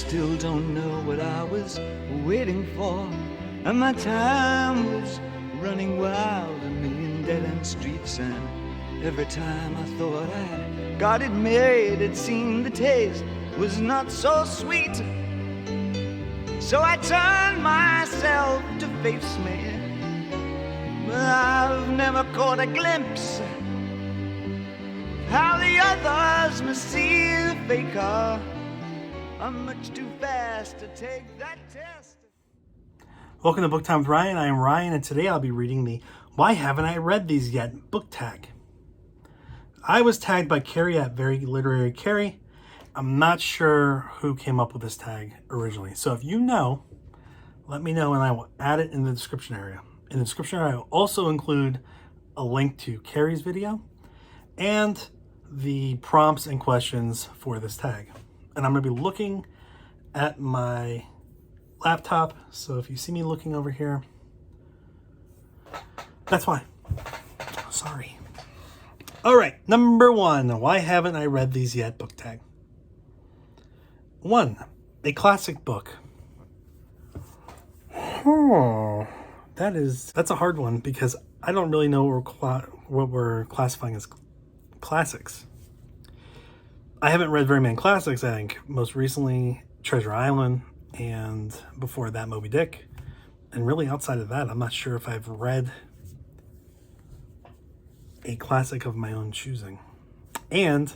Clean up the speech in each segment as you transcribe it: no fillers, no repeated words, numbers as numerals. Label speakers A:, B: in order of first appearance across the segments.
A: still don't know what I was waiting for, and my time was running wild, a million dead-end streets, and every time I thought I got it made, it seemed the taste was not so sweet. So I turned myself to face me, but I've never caught a glimpse how the others must see the faker. I'm much too fast to take that test.
B: Welcome to Book Time with Ryan. I am Ryan, and today I'll be reading the Why Haven't I Read These Yet book tag. I was tagged by Kari at Very Literary Kari. I'm not sure who came up with this tag originally. So if you know, let me know and I will add it in the description area. In the description area, I will also include a link to Kari's video and the prompts and questions for this tag. And I'm going to be looking at my laptop. So if you see me looking over here, that's why. Sorry. All right. Number one, why haven't I read these yet book tag? 1, a classic book. That's a hard one because I don't really know what we're classifying as classics. I haven't read very many classics. I think most recently Treasure Island, and before that Moby-Dick. And really outside of that, I'm not sure if I've read a classic of my own choosing. And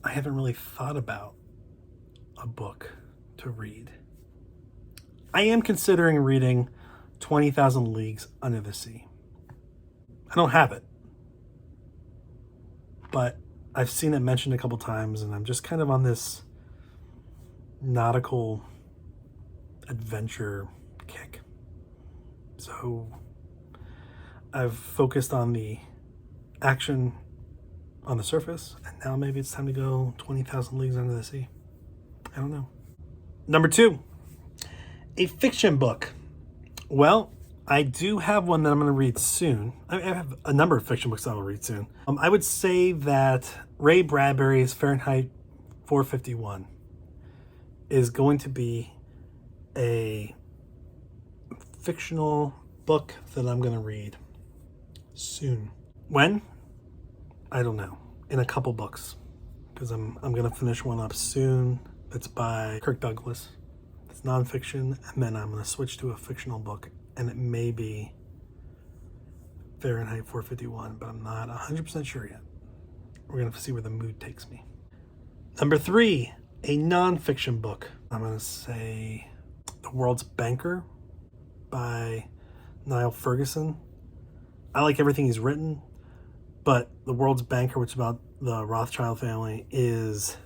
B: I haven't really thought about a book to read. I am considering reading 20,000 Leagues Under the Sea. I don't have it, but I've seen it mentioned a couple times, and I'm just kind of on this nautical adventure kick. So I've focused on the action on the surface, and now maybe it's time to go 20,000 Leagues Under the Sea. I don't know. Number 2, a fiction book. Well, I do have one that I'm going to read soon. I have a number of fiction books that I'll read soon. I would say that Ray Bradbury's Fahrenheit 451 is going to be a fictional book that I'm going to read soon. When? I don't know. In a couple books, because I'm going to finish one up soon. It's by Kirk Douglas. It's nonfiction, and then I'm going to switch to a fictional book, and it may be Fahrenheit 451, but I'm not 100% sure yet. We're going to see where the mood takes me. Number 3, a nonfiction book. I'm going to say The World's Banker by Niall Ferguson. I like everything he's written, but The World's Banker, which is about the Rothschild family, is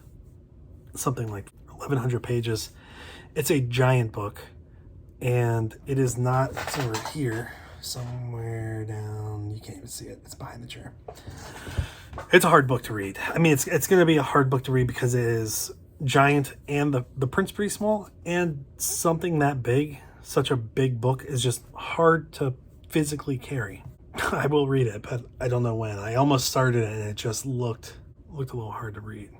B: something like 1,100 pages. It's a giant book, and it is not, it's over here, somewhere down, you can't even see it, it's behind the chair. It's a hard book to read. I mean, it's going to be a hard book to read because it is giant, and the print's pretty small, and something that big, such a big book, is just hard to physically carry. I will read it, but I don't know when. I almost started it, and it just looked a little hard to read.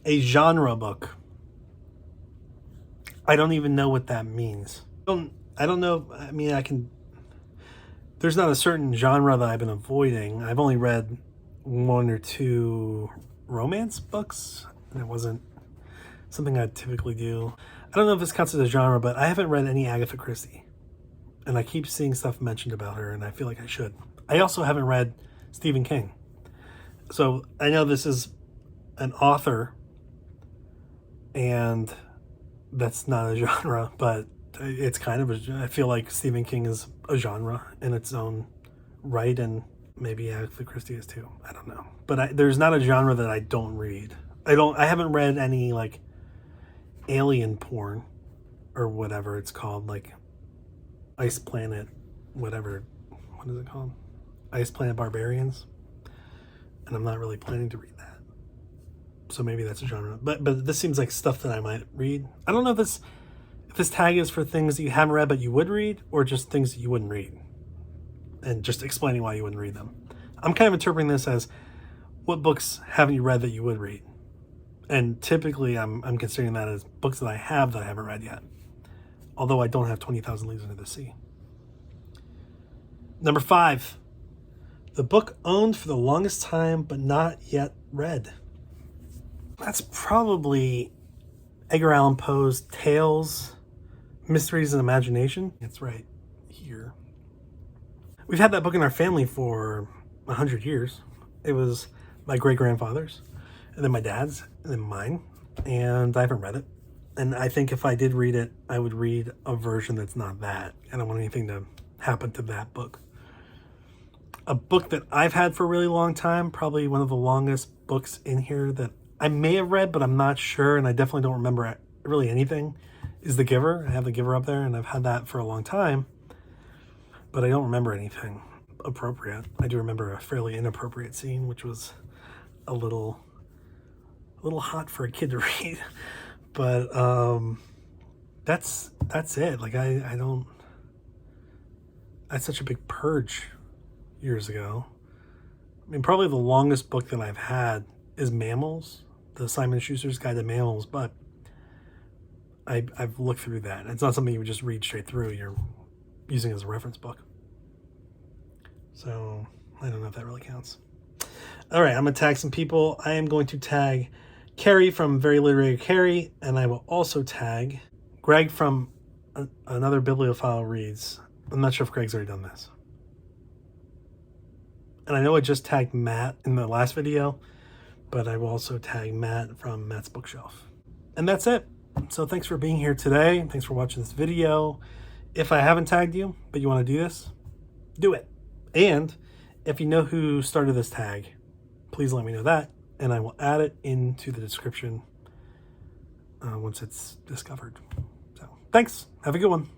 B: A genre book. I don't even know what that means. I don't know. I mean, there's not a certain genre that I've been avoiding. I've only read 1 or 2 romance books, and it wasn't something I typically do. I don't know if this counts as a genre, but I haven't read any Agatha Christie, and I keep seeing stuff mentioned about her, and I feel like I should. I also haven't read Stephen King. So I know this is an author, and that's not a genre, but it's kind of I feel like Stephen King is a genre in its own right, and maybe Agatha Christie is too. I don't know. But there's not a genre that I don't read. I haven't read any like alien porn or whatever it's called, like Ice Planet, whatever. What is it called? Ice Planet Barbarians. And I'm not really planning to read that. So maybe that's a genre. But this seems like stuff that I might read. I don't know if this tag is for things that you haven't read but you would read, or just things that you wouldn't read. And just explaining why you wouldn't read them. I'm kind of interpreting this as, what books haven't you read that you would read? And typically I'm considering that as books that I haven't read yet. Although I don't have 20,000 Leagues Under the Sea. Number 5. The book owned for the longest time but not yet read. That's probably Edgar Allan Poe's Tales, Mysteries and Imagination. It's right here. We've had that book in our family for 100 years. It was my great-grandfather's, and then my dad's, and then mine, and I haven't read it. And I think if I did read it, I would read a version that's not that. I don't want anything to happen to that book. A book that I've had for a really long time, probably one of the longest books in here that I may have read, but I'm not sure, and I definitely don't remember really anything, is The Giver. I have The Giver up there, and I've had that for a long time, but I don't remember anything appropriate. I do remember a fairly inappropriate scene, which was a little hot for a kid to read. But that's it. Like I had such a big purge years ago. I mean, probably the longest book that I've had is Mammals, the Simon Schuster's Guide to Mammals, but I've looked through that. It's not something you would just read straight through. You're using it as a reference book. So I don't know if that really counts. All right, I'm going to tag some people. I am going to tag Kari from Very Literary Kari, and I will also tag Greg from Another Bibliophile Reads. I'm not sure if Greg's already done this. And I know I just tagged Matt in the last video, but I will also tag Matt from Matt's Bookshelf. And that's it. So thanks for being here today. Thanks for watching this video. If I haven't tagged you, but you want to do this, do it. And if you know who started this tag, please let me know that, and I will add it into the description once it's discovered. So thanks. Have a good one.